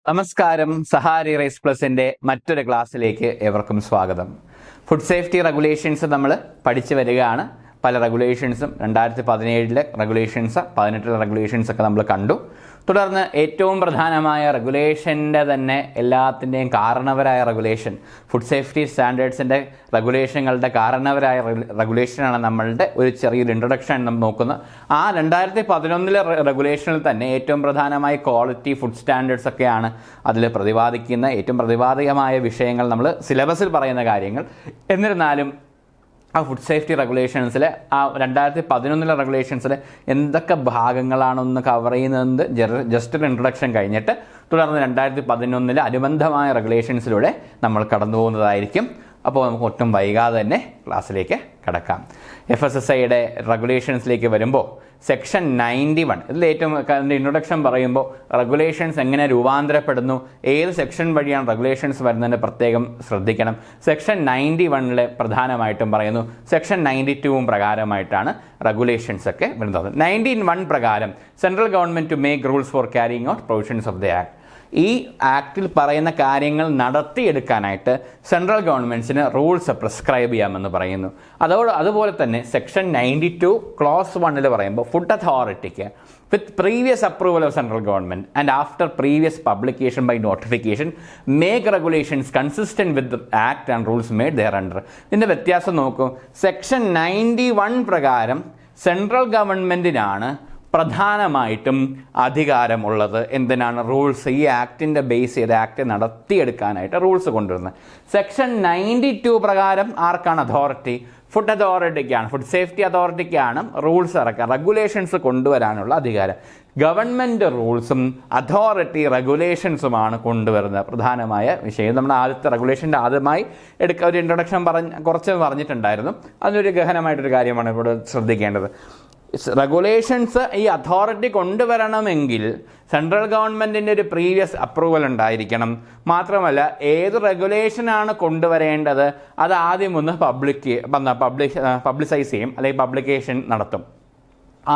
നമസ്കാരം. സഹാരി റൈസ് പ്ലസിൻ്റെ മറ്റൊരു ക്ലാസ്സിലേക്ക് ഏവർക്കും സ്വാഗതം. ഫുഡ് സേഫ്റ്റി റെഗുലേഷൻസ് നമ്മൾ പഠിച്ചു വരികയാണ്. പല റെഗുലേഷൻസും 2017 റെഗുലേഷൻസ്, 2018 റെഗുലേഷൻസ് ഒക്കെ നമ്മൾ കണ്ടു. തുടർന്ന് ഏറ്റവും പ്രധാനമായ റെഗുലേഷൻ്റെ തന്നെ എല്ലാത്തിൻ്റെയും കാരണവരായ റെഗുലേഷൻ, ഫുഡ് സേഫ്റ്റി സ്റ്റാൻഡേർഡ്സിൻ്റെ റെഗുലേഷനുകളുടെ കാരണവരായ റെഗുലേഷനാണ് നമ്മളുടെ ഒരു ചെറിയൊരു ഇൻട്രൊഡക്ഷൻ നമ്മൾ നോക്കുന്നത്. ആ 2011 റെഗുലേഷനിൽ തന്നെ ഏറ്റവും പ്രധാനമായ ക്വാളിറ്റി ഫുഡ് സ്റ്റാൻഡേർഡ്സ് ഒക്കെയാണ് അതിൽ പ്രതിപാദിക്കുന്ന ഏറ്റവും പ്രതിപാദികമായ വിഷയങ്ങൾ, നമ്മൾ സിലബസിൽ പറയുന്ന കാര്യങ്ങൾ. എന്നിരുന്നാലും ആ ഫുഡ് സേഫ്റ്റി റെഗുലേഷൻസിൽ, ആ 2011 റെഗുലേഷൻസിൽ എന്തൊക്കെ ഭാഗങ്ങളാണൊന്ന് കവർ ചെയ്യുന്നത് ജസ്റ്റ് ഒരു ഇൻട്രൊഡക്ഷൻ കഴിഞ്ഞിട്ട് തുടർന്ന് 2011 അനുബന്ധമായ റെഗുലേഷൻസിലൂടെ നമ്മൾ കടന്നു പോകുന്നതായിരിക്കും. അപ്പോൾ നമുക്ക് ഒട്ടും വൈകാതെ തന്നെ ക്ലാസ്സിലേക്ക് കടക്കാം. FSSAIയുടെ റെഗുലേഷൻസിലേക്ക് വരുമ്പോൾ സെക്ഷൻ 91, ഇതിൽ ഏറ്റവും ഇൻട്രൊഡക്ഷൻ പറയുമ്പോൾ റെഗുലേഷൻസ് എങ്ങനെ രൂപാന്തരപ്പെടുന്നു, ഏത് സെക്ഷൻ വഴിയാണ് റെഗുലേഷൻസ് വരുന്നതിന് പ്രത്യേകം ശ്രദ്ധിക്കണം. സെക്ഷൻ 91 പ്രധാനമായിട്ടും പറയുന്നു. സെക്ഷൻ 92 പ്രകാരമായിട്ടാണ് റെഗുലേഷൻസ് ഒക്കെ വരുന്നത്. 91 പ്രകാരം central government to make rules for carrying out provisions of the act. ഈ ആക്ടിൽ പറയുന്ന കാര്യങ്ങൾ നടത്തിയെടുക്കാനായിട്ട് സെൻട്രൽ ഗവൺമെൻറ്റ്സിന് റൂൾസ് പ്രിസ്ക്രൈബ് ചെയ്യാമെന്ന് പറയുന്നു. അതുപോലെ തന്നെ സെക്ഷൻ 92 ക്ലോസ് 1 പറയുമ്പോൾ ഫുഡ് അതോറിറ്റിക്ക് with previous approval of central government and after previous publication by notification make regulations consistent with act and rules made thereunder. ഇതിൻ്റെ വ്യത്യാസം നോക്കൂ. സെക്ഷൻ 91 പ്രകാരം സെൻട്രൽ ഗവൺമെൻറ്റിനാണ് പ്രധാനമായിട്ടും അധികാരമുള്ളത്. എന്തിനാണ്? റൂൾസ്, ഈ ആക്ടിൻ്റെ ബേസ് ചെയ്ത് ആക്ട് നടത്തിയെടുക്കാനായിട്ട് റൂൾസ് കൊണ്ടുവരുന്നത്. സെക്ഷൻ 92 പ്രകാരം ആർക്കാണ് അതോറിറ്റി? ഫുഡ് അതോറിറ്റിക്കാണ്, ഫുഡ് സേഫ്റ്റി അതോറിറ്റിക്കാണ് റൂൾസ് ഇറക്കാൻ, റെഗുലേഷൻസ് കൊണ്ടുവരാനുള്ള അധികാരം. ഗവൺമെൻറ് റൂൾസും അതോറിറ്റി റെഗുലേഷൻസുമാണ് കൊണ്ടുവരുന്നത്. പ്രധാനമായ വിഷയം നമ്മൾ ആദ്യത്തെ റെഗുലേഷൻ്റെ ആദ്യമായി ഒരു ഇൻട്രൊഡക്ഷൻ കുറച്ച് പറഞ്ഞിട്ടുണ്ടായിരുന്നു. അതിനൊരു ഗഹനമായിട്ടൊരു കാര്യമാണ് ഇവിടെ ശ്രദ്ധിക്കേണ്ടത്. റെഗുലേഷൻസ് ഈ അതോറിറ്റി കൊണ്ടുവരണമെങ്കിൽ സെൻട്രൽ ഗവൺമെൻറ്റിൻ്റെ ഒരു പ്രീവിയസ് അപ്രൂവൽ ഉണ്ടായിരിക്കണം. മാത്രമല്ല ഏത് റെഗുലേഷനാണ് കൊണ്ടുവരേണ്ടത് അത് ആദ്യം ഒന്ന് പബ്ലിസൈസ് ചെയ്യും, അല്ലെങ്കിൽ പബ്ലിക്കേഷൻ നടത്തും.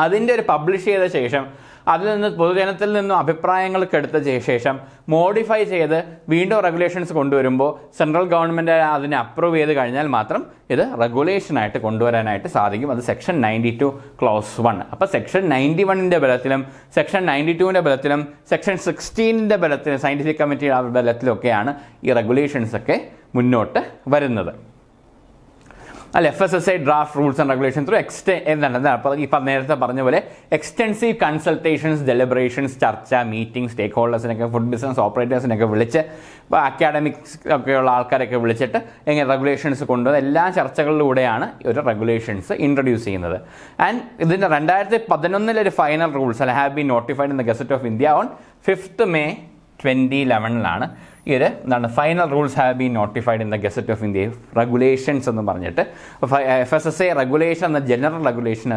അതിൻ്റെ ഒരു പബ്ലിഷ് ചെയ്ത ശേഷം അതിൽ നിന്ന് പൊതുജനത്തിൽ നിന്നും അഭിപ്രായങ്ങൾക്ക് എടുത്ത ശേഷം മോഡിഫൈ ചെയ്ത് വീണ്ടും റെഗുലേഷൻസ് കൊണ്ടുവരുമ്പോൾ സെൻട്രൽ ഗവൺമെൻറ് അതിനെ അപ്രൂവ് ചെയ്ത് കഴിഞ്ഞാൽ മാത്രം ഇത് റെഗുലേഷനായിട്ട് കൊണ്ടുവരാനായിട്ട് സാധിക്കും. അത് സെക്ഷൻ 92 ക്ലോസ് 1. അപ്പോൾ സെക്ഷൻ 91 ബലത്തിലും സെക്ഷൻ 92 ബലത്തിലും സെക്ഷൻ 16 ബലത്തിലും സയൻറ്റിഫിക് കമ്മിറ്റിയുടെ ബലത്തിലൊക്കെയാണ് ഈ റെഗുലേഷൻസ് ഒക്കെ മുന്നോട്ട് വരുന്നത്. അല്ല, FSSAI draft rules and regulation through ഇപ്പം നേരത്തെ പറഞ്ഞ പോലെ എക്സ്റ്റെൻസീവ് കൺസൾട്ടേഷൻസ്, ഡെലിബറേഷൻസ്, ചർച്ച, മീറ്റിംഗ്, സ്റ്റേക്ക് ഹോൾഡേഴ്സിനൊക്കെ, ഫുഡ് ബിസിനസ് ഓപ്പറേറ്റേഴ്സിനൊക്കെ വിളിച്ച്, അക്കാഡമിക്സ് ഒക്കെയുള്ള ആൾക്കാരൊക്കെ വിളിച്ചിട്ട് എങ്ങനെ റെഗുലേഷൻസ് കൊണ്ടുവന്ന് എല്ലാ ചർച്ചകളിലൂടെയാണ് ഒരു റെഗുലേഷൻസ് ഇൻട്രൊഡ്യൂസ് ചെയ്യുന്നത്. ആൻഡ് ഇതിൻ്റെ 2011 ഒരു final rules have been notified in the gazette of India on 5th May 2011 ഈ ഒരു final rules have been notified in the gazette of India. Regulations എന്ന് പറഞ്ഞിട്ട് FSSAI റെഗുലേഷൻ എന്ന ജനറൽ റെഗുലേഷൻ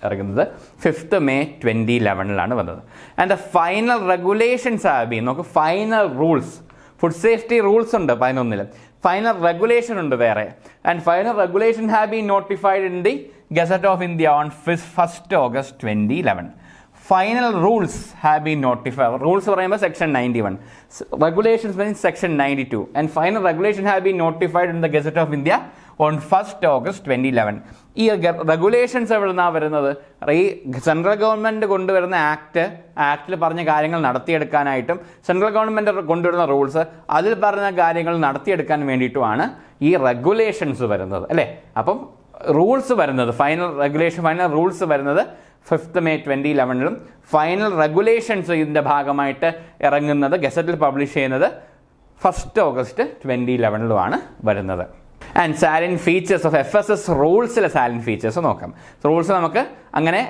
ഇറങ്ങുന്നത് 5th May 2011 വന്നത്. And the final regulations have been, നമുക്ക് final rules, food safety rules ഉണ്ട് 11, final regulation ഉണ്ട് വേറെ. And final regulation have been notified in the gazette of India on 1st August 2011. Final rules have been notified. Rules പറയുമ്പോൾ section 91, regulations means section 92, and final regulation have been notified in the gazette of India on 1st August 2011. ഈ regulations എവിടെ നിന്നാണ് വരുന്നത്? ഈ central government കൊണ്ടുവരുന്ന ആക്ടിൽ പറഞ്ഞ കാര്യങ്ങൾ നടത്തിയെടുക്കാനായിട്ടും central government കൊണ്ടുവരുന്ന റൂൾസ് അതിൽ പറഞ്ഞ കാര്യങ്ങൾ നടത്തിയെടുക്കാൻ വേണ്ടിയിട്ടുമാണ് ഈ റെഗുലേഷൻസ് വരുന്നത്, അല്ലേ? അപ്പം റൂൾസ് വരുന്നത്, ഫൈനൽ റൂൾസ് വരുന്നത് 5th May 2011 ഫൈനൽ റെഗുലേഷൻസ് ഇതിൻ്റെ ഭാഗമായിട്ട് ഇറങ്ങുന്നത്, ഗസറ്റിൽ പബ്ലിഷ് ചെയ്യുന്നത് 1st August 2011 വരുന്നത്. And salient features of FSS റൂൾസിലെ സാലന്റ് ഫീച്ചേഴ്സ് നോക്കാം. റൂൾസ് നമുക്ക് അങ്ങനെ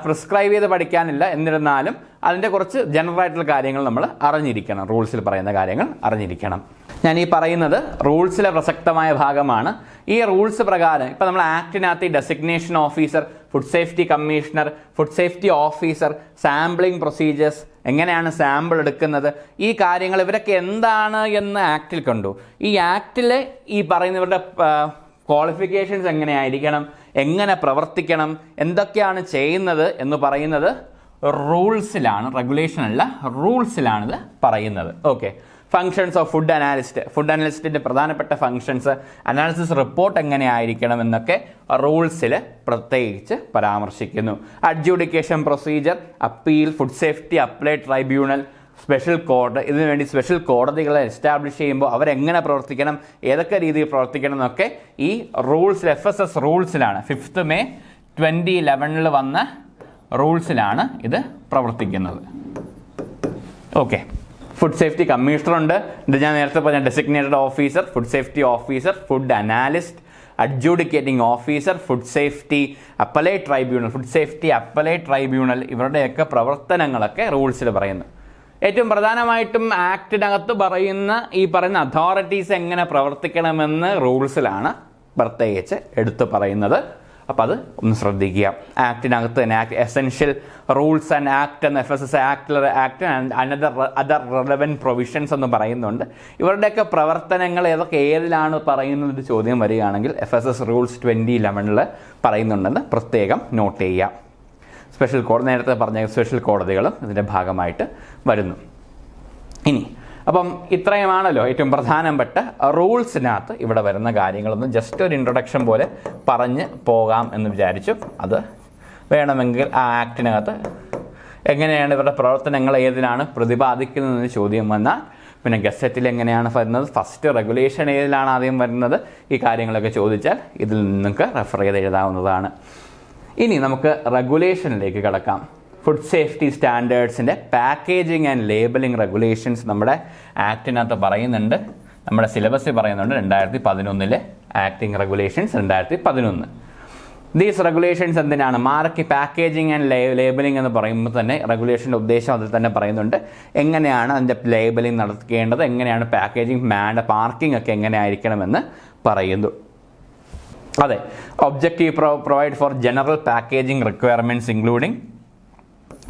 പ്രിസ്ക്രൈബ് ചെയ്ത് പഠിക്കാനില്ല, എന്നിരുന്നാലും അതിൻ്റെ കുറച്ച് ജനറൽ ആയിട്ടുള്ള കാര്യങ്ങൾ നമ്മൾ അറിഞ്ഞിരിക്കണം. റൂൾസിൽ പറയുന്ന കാര്യങ്ങൾ അറിഞ്ഞിരിക്കണം. ഞാൻ ഈ പറയുന്നത് റൂൾസിലെ പ്രസക്തമായ ഭാഗമാണ്. ഈ റൂൾസ് പ്രകാരം ഇപ്പം നമ്മൾ ആക്ടിനകത്ത് ഈ designation officer, food safety commissioner, food safety officer, sampling procedures, എങ്ങനെയാണ് സാമ്പിൾ എടുക്കുന്നത്, ഈ കാര്യങ്ങൾ ഇവരൊക്കെ എന്താണ് എന്ന് ആക്ടിൽ കണ്ടു. ഈ ആക്ടിലെ ഈ പറയുന്നവരുടെ ക്വാളിഫിക്കേഷൻസ് എങ്ങനെയായിരിക്കണം, എങ്ങനെ പ്രവർത്തിക്കണം, എന്തൊക്കെയാണ് ചെയ്യുന്നത് എന്ന് പറയുന്നത് റൂൾസിലാണ്, റെഗുലേഷൻ അല്ല റൂൾസിലാണിത് പറയുന്നത്. Okay, functions of food analyst. Food അനാലിസ്റ്റിൻ്റെ പ്രധാനപ്പെട്ട ഫങ്ഷൻസ്, അനാലിസിസ് റിപ്പോർട്ട് എങ്ങനെയായിരിക്കണം എന്നൊക്കെ റൂൾസിൽ പ്രത്യേകിച്ച് പരാമർശിക്കുന്നു. Adjudication procedure, appeal, food safety appellate tribunal, special കോടതി. ഇതിനുവേണ്ടി സ്പെഷ്യൽ കോടതികളെ എസ്റ്റാബ്ലിഷ് ചെയ്യുമ്പോൾ അവരെങ്ങനെ പ്രവർത്തിക്കണം, ഏതൊക്കെ രീതിയിൽ പ്രവർത്തിക്കണം എന്നൊക്കെ ഈ റൂൾസിൽ, FSS റൂൾസിലാണ്, 5 May 2011 വന്ന റൂൾസിലാണ് ഇത് പ്രവർത്തിക്കുന്നത്. ഓക്കെ, ഫുഡ് സേഫ്റ്റി കമ്മീഷണർ ഉണ്ട്. ഇത് ഞാൻ നേരത്തെ പറഞ്ഞ designated officer, food safety officer, food analyst, adjudicating officer, food safety appellate tribunal, food safety appellate tribunal, ഇവരുടെയൊക്കെ പ്രവർത്തനങ്ങളൊക്കെ റൂൾസിൽ പറയുന്നു. ഏറ്റവും പ്രധാനമായിട്ടും ആക്ടിനകത്ത് പറയുന്ന ഈ പറയുന്ന അതോറിറ്റീസ് എങ്ങനെ പ്രവർത്തിക്കണമെന്ന് റൂൾസിലാണ് പ്രത്യേകിച്ച് എടുത്തു പറയുന്നത്. അപ്പോൾ അത് ഒന്ന് ശ്രദ്ധിക്കുക. ആക്ടിനകത്ത് തന്നെ എസെൻഷ്യൽ റൂൾസ് ആൻഡ് ആക്ട് എന്ന FSS act and other relevant provisions എന്ന് പറയുന്നുണ്ട്. ഇവരുടെയൊക്കെ പ്രവർത്തനങ്ങൾ ഏതിലാണ് പറയുന്നത് ചോദ്യം വരികയാണെങ്കിൽ FSS റൂൾസ് 2011 പറയുന്നുണ്ടെന്ന് പ്രത്യേകം നോട്ട് ചെയ്യുക. സ്പെഷ്യൽ കോടതി, നേരത്തെ പറഞ്ഞ സ്പെഷ്യൽ കോടതികളും ഇതിൻ്റെ ഭാഗമായിട്ട് വരുന്നു. ഇനി അപ്പം ഇത്രയുമാണല്ലോ ഏറ്റവും പ്രധാനപ്പെട്ട റൂൾസിനകത്ത് ഇവിടെ വരുന്ന കാര്യങ്ങളൊന്നും ജസ്റ്റ് ഒരു ഇൻട്രൊഡക്ഷൻ പോലെ പറഞ്ഞ് പോകാം എന്ന് വിചാരിച്ചു. അത് വേണമെങ്കിൽ ആ ആക്ടിനകത്ത് എങ്ങനെയാണ് ഇവരുടെ പ്രവർത്തനങ്ങൾ ഏതിലാണ് പ്രതിപാദിക്കുന്നതെന്ന് ചോദ്യം വന്നാൽ, പിന്നെ ഗസറ്റിൽ എങ്ങനെയാണ് വരുന്നത്, ഫസ്റ്റ് റെഗുലേഷൻ ഏതിലാണ് ആദ്യം വരുന്നത്, ഈ കാര്യങ്ങളൊക്കെ ചോദിച്ചാൽ ഇതിൽ നിങ്ങൾക്ക് റെഫർ ചെയ്ത് എഴുതാവുന്നതാണ്. ഇനി നമുക്ക് റെഗുലേഷനിലേക്ക് കടക്കാം. ഫുഡ് സേഫ്റ്റി സ്റ്റാൻഡേർഡ്സിൻ്റെ പാക്കേജിങ് ആൻഡ് ലേബലിംഗ് റെഗുലേഷൻസ് നമ്മുടെ ആക്ടിനകത്ത് പറയുന്നുണ്ട്, നമ്മുടെ സിലബസിൽ പറയുന്നുണ്ട്. 2011 ആക്ടിങ് റെഗുലേഷൻസ് 2011. ദീസ് റെഗുലേഷൻസ് എന്തിനാണ്? പാക്കേജിങ് ആൻഡ് ലേബലിംഗ് എന്ന് പറയുമ്പോൾ തന്നെ റെഗുലേഷൻ്റെ ഉദ്ദേശം അതിൽ തന്നെ പറയുന്നുണ്ട്. എങ്ങനെയാണ് അതിൻ്റെ ലേബലിംഗ് നടത്തേണ്ടത്, എങ്ങനെയാണ് പാക്കേജിങ്, പാർക്കിംഗ് ഒക്കെ എങ്ങനെ ആയിരിക്കണമെന്ന് പറയുന്നു. അതെ, objective provide four general packaging requirements including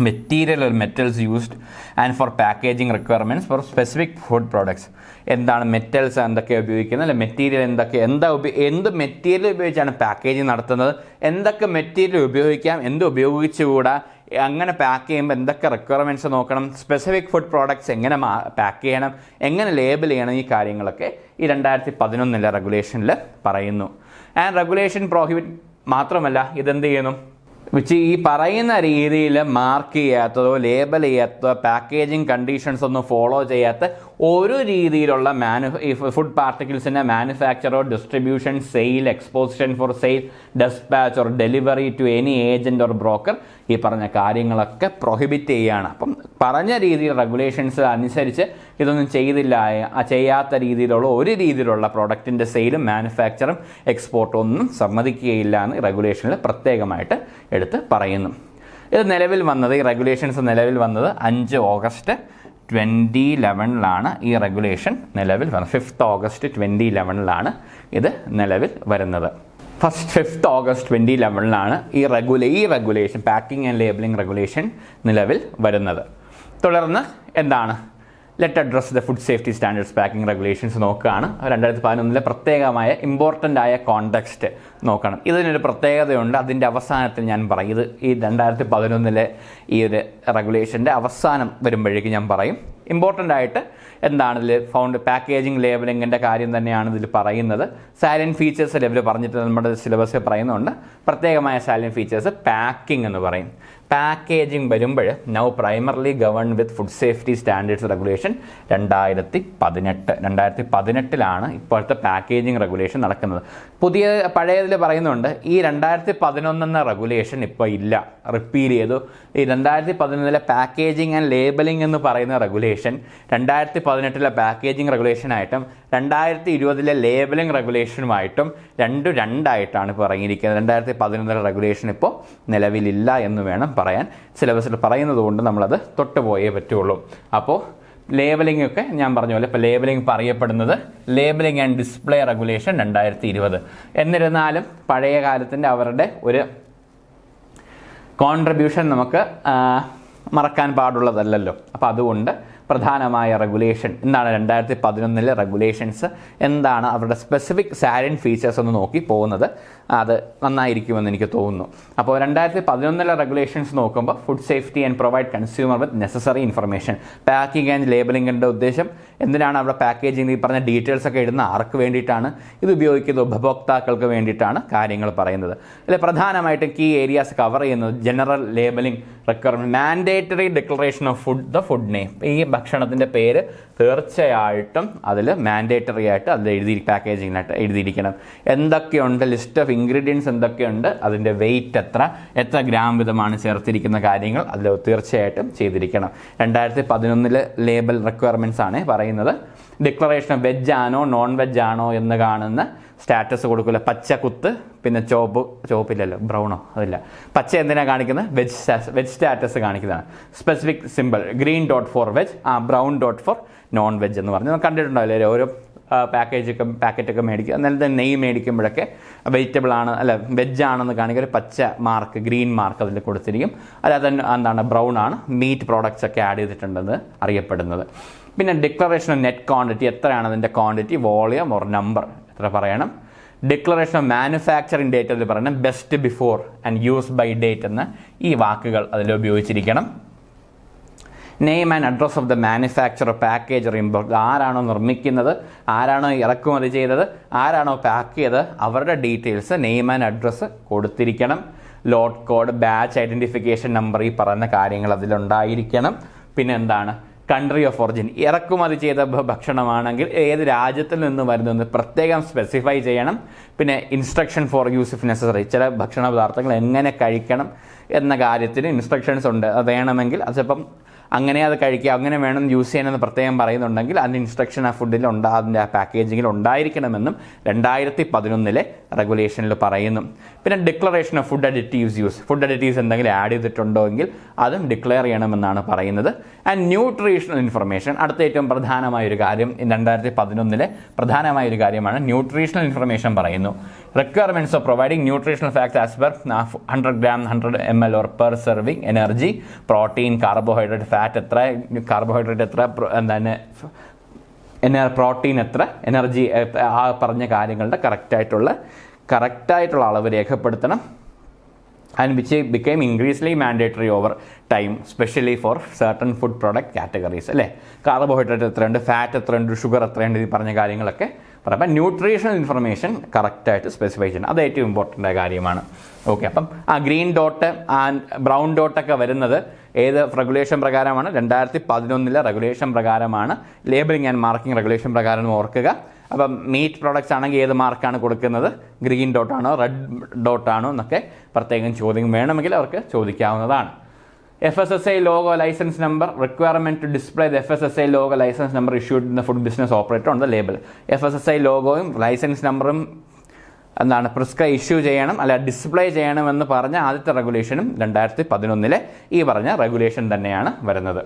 material or metals used and for packaging requirements for specific food products. എന്താണ് മെറ്റൽസ് എന്തൊക്കെ ഉപയോഗിക്കുന്നത്, അല്ലെ മെറ്റീരിയൽ എന്ത് മെറ്റീരിയൽ ഉപയോഗിച്ചാണ് പാക്കേജിങ് നടത്തുന്നത്, എന്തൊക്കെ മെറ്റീരിയൽ ഉപയോഗിക്കാം, എന്ത് ഉപയോഗിച്ചുകൂടാ, അങ്ങനെ പാക്ക് ചെയ്യുമ്പോൾ എന്തൊക്കെ റിക്വയർമെൻറ്റ്സ് നോക്കണം, സ്പെസിഫിക് ഫുഡ് പ്രോഡക്ട്സ് എങ്ങനെ പാക്ക് ചെയ്യണം, എങ്ങനെ ലേബൽ ചെയ്യണം, ഈ കാര്യങ്ങളൊക്കെ ഈ 2011 റെഗുലേഷനിൽ പറയുന്നു. ആൻഡ് റെഗുലേഷൻ പ്രോഹിബിറ്റ് മാത്രമല്ല, ഇതെന്ത് ചെയ്യുന്നു, ഈ പറയുന്ന രീതിയിൽ മാർക്ക് ചെയ്യാത്തതോ ലേബൽ ചെയ്യാത്തതോ പാക്കേജിങ് കണ്ടീഷൻസ് ഒന്നും ഫോളോ ചെയ്യാത്ത ഒരു രീതിയിലുള്ള ഫുഡ് പാർട്ടിക്കിൾസിൻ്റെ മാനുഫാക്ചറോ distribution, sale, exposition for sale, dispatch or delivery to any agent or broker, ഈ പറഞ്ഞ കാര്യങ്ങളൊക്കെ പ്രൊഹിബിറ്റ് ചെയ്യുകയാണ്. അപ്പം പറഞ്ഞ രീതിയിൽ റെഗുലേഷൻസ് അനുസരിച്ച് ഇതൊന്നും ചെയ്യാത്ത രീതിയിലുള്ള ഒരു രീതിയിലുള്ള പ്രോഡക്റ്റിൻ്റെ സെയിലും മാനുഫാക്ചറും എക്സ്പോർട്ടും ഒന്നും സമ്മതിക്കുകയില്ല എന്ന് റെഗുലേഷനിൽ പ്രത്യേകമായിട്ട് എടുത്ത് പറയുന്നു. ഇത് നിലവിൽ വന്നത്, ഈ റെഗുലേഷൻസ് നിലവിൽ വന്നത് 5 August 2011 ഈ റെഗുലേഷൻ നിലവിൽ വന്നത്. 5 August 2011 ഇത് നിലവിൽ വരുന്നത്. 5 August 2011 ഈ regulation, packing and labelling regulation നിലവിൽ വരുന്നത്. തുടർന്ന് എന്താണ്, let address the food safety standards packing regulations നോക്കുകയാണ്. 2011 പ്രത്യേകമായ ഇമ്പോർട്ടൻ്റ് ആയ കോണ്ടെക്സ്റ്റ് നോക്കണം. ഇതിനൊരു പ്രത്യേകതയുണ്ട്, അതിൻ്റെ അവസാനത്തിൽ ഞാൻ പറയും. ഇത് ഈ 2011 ഈ ഒരു റെഗുലേഷൻ്റെ അവസാനം വരുമ്പോഴേക്കും ഞാൻ പറയും. ഇമ്പോർട്ടൻ്റ് ആയിട്ട് എന്താണ് ഇതിൽ പാക്കേജിങ് ലേബലിങ്ങിൻ്റെ കാര്യം തന്നെയാണ് ഇതിൽ പറയുന്നത്. സൈലൻറ്റ് ഫീച്ചേഴ്സ് ലെവൽ പറഞ്ഞിട്ട് നമ്മുടെ സിലബസിൽ പറയുന്നുണ്ട്. പ്രത്യേകമായ സൈലൻറ്റ് ഫീച്ചേഴ്സ് പാക്കിംഗ് എന്ന് പറയും. പാക്കേജിങ് വരുമ്പോൾ നൗ പ്രൈമർലി ഗവേൺ വിത്ത് ഫുഡ് സേഫ്റ്റി സ്റ്റാൻഡേർഡ്സ് റെഗുലേഷൻ 2018 ഇപ്പോഴത്തെ പാക്കേജിങ് റെഗുലേഷൻ നടക്കുന്നത്. പഴയതിൽ പറയുന്നുണ്ട് ഈ 2011 റെഗുലേഷൻ ഇപ്പോൾ ഇല്ല, റിപ്പീൽ ചെയ്തു. ഈ 2011 പാക്കേജിങ് ആൻഡ് ലേബലിംഗ് എന്ന് പറയുന്ന റെഗുലേഷൻ 2018 പാക്കേജിങ് റെഗുലേഷനായിട്ടും 2020 ലേബലിംഗ് റെഗുലേഷനുമായിട്ടും രണ്ടായിട്ടാണ് ഇപ്പോൾ ഇറങ്ങിയിരിക്കുന്നത്. 2011 റെഗുലേഷൻ ഇപ്പോൾ നിലവിലില്ല എന്ന് വേണം പറയാൻ. സിലബസിൽ പറയുന്നത് കൊണ്ട് നമ്മളത് തൊട്ടുപോയേ പറ്റുള്ളൂ. അപ്പോൾ ലേബലിംഗ് ഒക്കെ ഞാൻ പറഞ്ഞ പോലെ ഇപ്പോൾ ലേബലിംഗ് പറയപ്പെടുന്നത് ലേബലിംഗ് ആൻഡ് ഡിസ്പ്ലേ റെഗുലേഷൻ 2020. എന്നിരുന്നാലും പഴയ കാലത്തിൻ്റെ അവരുടെ ഒരു കോൺട്രിബ്യൂഷൻ നമുക്ക് മറക്കാൻ പാടുള്ളതല്ലല്ലോ. അപ്പോൾ അതുകൊണ്ട് പ്രധാനമായ റെഗുലേഷൻ എന്താണ് 2011 റെഗുലേഷൻസ് എന്താണ്, അവരുടെ സ്പെസിഫിക് സാലന്റ് ഫീച്ചേഴ്സ് ഒന്ന് നോക്കി പോകുന്നത് അത് നന്നായിരിക്കുമെന്ന് എനിക്ക് തോന്നുന്നു. അപ്പോൾ 2011 റെഗുലേഷൻസ് നോക്കുമ്പോൾ food safety and provide consumer with necessary information. Packing and ലേബലിംഗിൻ്റെ ഉദ്ദേശം എന്തിനാണ് അവിടെ പാക്കേജിങ് ഈ പറഞ്ഞ ഡീറ്റെയിൽസ് ഒക്കെ ഇടുന്ന ആർക്ക് വേണ്ടിയിട്ടാണ്, ഇത് ഉപയോഗിക്കുന്നത് ഉപഭോക്താക്കൾക്ക് വേണ്ടിയിട്ടാണ് കാര്യങ്ങൾ പറയുന്നത്. അതിൽ പ്രധാനമായിട്ടും കീ ഏരിയാസ് കവർ ചെയ്യുന്നത് general labelling requirement, mandatory declaration of food, the food name. ഈ ഭക്ഷണത്തിൻ്റെ പേര് തീർച്ചയായിട്ടും അതിൽ മാൻഡേറ്ററി ആയിട്ട് അതിൽ പാക്കേജിങ്ങിനായിട്ട് എഴുതിയിരിക്കണം. എന്തൊക്കെയുണ്ട്, ലിസ്റ്റ് ഓഫ് ഇൻഗ്രീഡിയൻസ് എന്തൊക്കെയുണ്ട്, അതിൻ്റെ വെയിറ്റ് എത്ര ഗ്രാം വിധമാണ് ചേർത്തിരിക്കുന്ന കാര്യങ്ങൾ അതിൽ തീർച്ചയായിട്ടും ചെയ്തിരിക്കണം. 2011 ലേബൽ റിക്വയർമെൻറ്റ്സ് ആണ് പറയുന്നത്. ഡിക്ലറേഷൻ വെജ് ആണോ നോൺ വെജ് ആണോ എന്ന് കാണുന്ന സ്റ്റാറ്റസ് കൊടുക്കില്ല. പച്ച കുത്ത്, പിന്നെ ചോപ്പില്ലല്ലോ, ബ്രൗണോ അതില്ല, പച്ച എന്തിനാണ് കാണിക്കുന്നത്, വെജ് സ്റ്റാറ്റസ് കാണിക്കുന്നതാണ്. Specific simple green dot for veg, brown dot for non veg എന്ന് പറഞ്ഞ് കണ്ടിട്ടുണ്ടാവില്ലേ ഓരോ പാക്കറ്റൊക്കെ മേടിക്കുക. അന്നേരത്തെ നെയ്യ് മേടിക്കുമ്പോഴൊക്കെ വെജിറ്റബിൾ ആണ് അല്ല വെജ് ആണെന്ന് കാണിക്കുക ഒരു പച്ച മാർക്ക്, ഗ്രീൻ മാർക്ക് അതിൽ കൊടുത്തിരിക്കും. അല്ലാതെ എന്താണ് ബ്രൗൺ ആണ്, മീറ്റ് പ്രോഡക്റ്റ്സ് ഒക്കെ ആഡ് ചെയ്തിട്ടുണ്ടെന്ന് അറിയപ്പെടുന്നത്. പിന്നെ ഡിക്ലറേഷൻ ഓഫ് നെറ്റ് ക്വാണ്ടിറ്റി, എത്രയാണ് അതിൻ്റെ ക്വാണ്ടിറ്റി, വോളിയം ഓർ നമ്പർ എത്ര പറയണം. ഡിക്ലറേഷൻ ഓഫ് മാനുഫാക്ചറിങ് ഡേറ്റ് അതിൽ പറയണം. Best before and use by date എന്ന ഈ വാക്കുകൾ അതിൽ ഉപയോഗിച്ചിരിക്കണം. Name and address of the manufacturer, packager, import, ആരാണോ നിർമ്മിക്കുന്നത്, ആരാണോ ഇറക്കുമതി ചെയ്തത്, ആരാണോ പാക്ക് ചെയ്തത്, അവരുടെ ഡീറ്റെയിൽസ് നെയിം ആൻഡ് അഡ്രസ്സ് കൊടുത്തിരിക്കണം. Lot code, batch identification number, ഈ പറയുന്ന കാര്യങ്ങൾ അതിലുണ്ടായിരിക്കണം. പിന്നെ എന്താണ്, കൺട്രി ഓഫ് ഒറിജിൻ, ഇറക്കുമതി ചെയ്ത ഭക്ഷണമാണെങ്കിൽ ഏത് രാജ്യത്തിൽ നിന്ന് വരുന്നതെന്ന് പ്രത്യേകം സ്പെസിഫൈ ചെയ്യണം. പിന്നെ instruction four use if necessary, ചില ഭക്ഷണ പദാർത്ഥങ്ങൾ എങ്ങനെ കഴിക്കണം എന്ന കാര്യത്തിന് ഇൻസ്ട്രക്ഷൻസ് ഉണ്ട്. അത് വേണമെങ്കിൽ അത് ചിലപ്പം അങ്ങനെ അത് കഴിക്കുക, അങ്ങനെ വേണം യൂസ് ചെയ്യാനെന്ന് പ്രത്യേകം പറയുന്നുണ്ടെങ്കിൽ അതിൻ്റെ ഇൻസ്ട്രക്ഷൻ ആ ഫുഡിൽ അതിൻ്റെ ആ പാക്കേജിങ്ങിൽ ഉണ്ടായിരിക്കണമെന്നും 2011 റെഗുലേഷനിൽ പറയുന്നു. പിന്നെ declaration of food additives use, food additives എന്തെങ്കിലും ആഡ് ചെയ്തിട്ടുണ്ടോ എങ്കിൽ അതും ഡിക്ലെയർ ചെയ്യണമെന്നാണ് പറയുന്നത്. ആൻഡ് ന്യൂട്രീഷണൽ ഇൻഫർമേഷൻ, അടുത്ത ഏറ്റവും പ്രധാനമായൊരു കാര്യം 2011 പ്രധാനമായൊരു കാര്യമാണ് ന്യൂട്രീഷണൽ ഇൻഫർമേഷൻ പറയുന്നു. Requirements of providing nutritional facts as per 100 gram 100 ml or per serving, energy, protein, carbohydrate, fat എത്ര, കാർബോഹൈഡ്രേറ്റ് എത്ര, എന്താണ് പ്രോട്ടീൻ എത്ര, എനർജി, ആ പറഞ്ഞ കാര്യങ്ങളുടെ കറക്റ്റായിട്ടുള്ള അളവ് രേഖപ്പെടുത്തണം. And which became increasingly mandatory over time, specially for certain food product categories അല്ലേ. കാർബോഹൈഡ്രേറ്റ് എത്രയുണ്ട്, ഫാറ്റ് എത്രയുണ്ട്, ഷുഗർ എത്രയുണ്ട്, ഈ പറഞ്ഞ കാര്യങ്ങളൊക്കെ പറയാം. ന്യൂട്രീഷണൽ ഇൻഫർമേഷൻ കറക്റ്റായിട്ട് സ്പെസിഫൈ ചെയ്യണം, അത് ഏറ്റവും ഇമ്പോർട്ടൻ്റ് കാര്യമാണ്. ഓക്കെ, അപ്പം ആ ഗ്രീൻ ഡോട്ട് ആൻഡ് ബ്രൗൺ ഡോട്ടൊക്കെ വരുന്നത് ഏത് റെഗുലേഷൻ പ്രകാരമാണ്, 2011 റെഗുലേഷൻ പ്രകാരമാണ്. ലേബലിംഗ് ആൻഡ് മാർക്കിംഗ് റെഗുലേഷൻ പ്രകാരം ഓർക്കുക. അപ്പം മീറ്റ് പ്രോഡക്റ്റ്സ് ആണെങ്കിൽ ഏത് മാർക്കാണ് കൊടുക്കുന്നത്, ഗ്രീൻ ഡോട്ടാണോ റെഡ് ഡോട്ടാണോ എന്നൊക്കെ പ്രത്യേകം ചോദ്യം വേണമെങ്കിൽ അവർക്ക് ചോദിക്കാവുന്നതാണ്. FSSAI logo license number, requirement to display the FSSAI logo license number issued in the food business operator on the label. FSSAI ലോഗോയും ലൈസൻസ് നമ്പറും എന്താണ് ഇഷ്യൂ ചെയ്യണം അല്ല ഡിസ്പ്ലേ ചെയ്യണമെന്ന് പറഞ്ഞ ആദ്യത്തെ റെഗുലേഷനും 2011 ഈ പറഞ്ഞ റെഗുലേഷൻ തന്നെയാണ് വരുന്നത്.